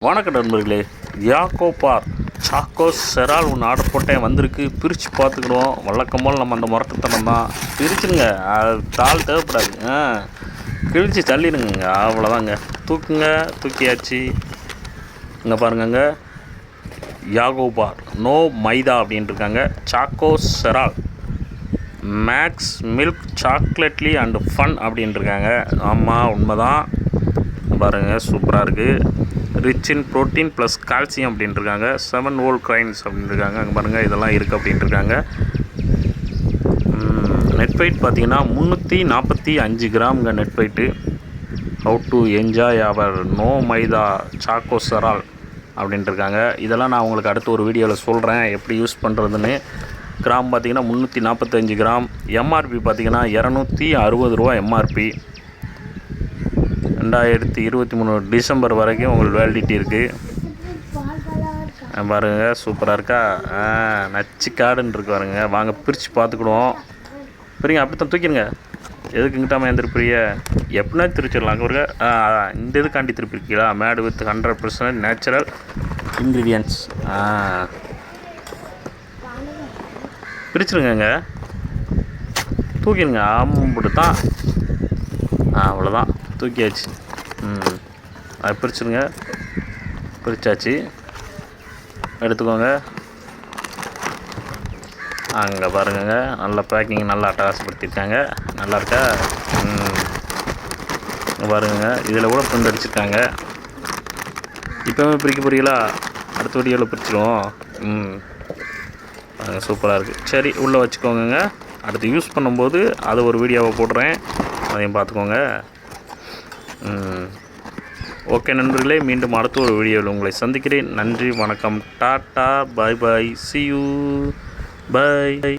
வணக்கம் நண்பர்களே, யாகோபார் சாக்கோஸ் செரால் ஒன்று ஆர்டர் போட்டேன், வந்திருக்கு. பிரித்து பார்த்துக்கிடுவோம். வழக்கம் போல் நம்ம அந்த முரட்டுத்தனம் தான். பிரிச்சுடுங்க, அது தாள் தேவைப்படாது. கிழிச்சு தள்ளிடுங்க, அவ்வளோதாங்க. தூக்குங்க, தூக்கியாச்சு. இங்கே பாருங்கங்க, யாகோபார் நோ மைதா அப்படின்ட்டு இருக்காங்க. Chocos cereal max milk chocolatey and fun அப்படின்ட்டு இருக்காங்க. ஆமாம், உண்மைதான். பாருங்கள், சூப்பராக இருக்குது. Rich in protein plus calcium அப்படின்ட்டுருக்காங்க. 7 whole grains அப்படின்ட்டுருக்காங்க. அங்கே பாருங்கள், இதெல்லாம் இருக்குது அப்படின்ட்டுருக்காங்க. நெட் வெயிட் பார்த்தீங்கன்னா 345 கிராமுங்க net weight. How to enjoy our no maida chocos cereal அப்படின்ட்டுருக்காங்க. இதெல்லாம் நான் உங்களுக்கு அடுத்த ஒரு வீடியோவில் சொல்கிறேன், எப்படி யூஸ் பண்ணுறதுன்னு. கிராம் பார்த்திங்கன்னா 345 கிராம். எம்ஆர்பி பார்த்திங்கன்னா 260 ரூபா எம்ஆர்பி. 2023 டிசம்பர் வரைக்கும் உங்களுக்கு வேலிடிட்டி இருக்குது. பாருங்கள், சூப்பராக இருக்கா? நச்சு காடுன்னு இருக்கு பாருங்க. வாங்க பிரித்து பார்த்துக்கிடுவோம். சரிங்க, அப்படி தான் தூக்கிடுங்க. எதுக்கு இங்கிட்டாமல் எந்திருப்பிய எப்படின்னா திருச்சிடலாம். அங்கே ஒரு இந்த இதுக்காண்டி திருப்பிருக்கீங்களா? மேடு வித் 100% நேச்சுரல் இன்க்ரீடியன்ட்ஸ். பிரிச்சுருங்க, தூக்கிடுங்க. அப்படி தான், அவ்வளோதான், தூக்கியாச்சு. அது பிரிச்சுருங்க. பிரித்தாச்சு, எடுத்துக்கோங்க. அங்கே பாருங்கங்க, நல்ல பேக்கிங், நல்லா அட்டகாசப்படுத்தியிருக்காங்க. நல்லா இருக்கா? பாருங்க, இதில் கூட பிரிண்ட் அடிச்சிருக்காங்க. இப்போவே பிரிக்க போகிறீங்களா? அடுத்த வீடியோவில் பிரிச்சுருவோம். சூப்பராக இருக்குது. சரி, உள்ளே வச்சுக்கோங்க. அடுத்து யூஸ் பண்ணும்போது அது ஒரு வீடியோவை போடுறேன், அதையும் பார்த்துக்கோங்க. ஓகே நண்பர்களே, மீண்டும் அடுத்த ஒரு வீடியோவில் உங்களை சந்திக்கிறேன். நன்றி, வணக்கம், tata, bye bye, see you, bye.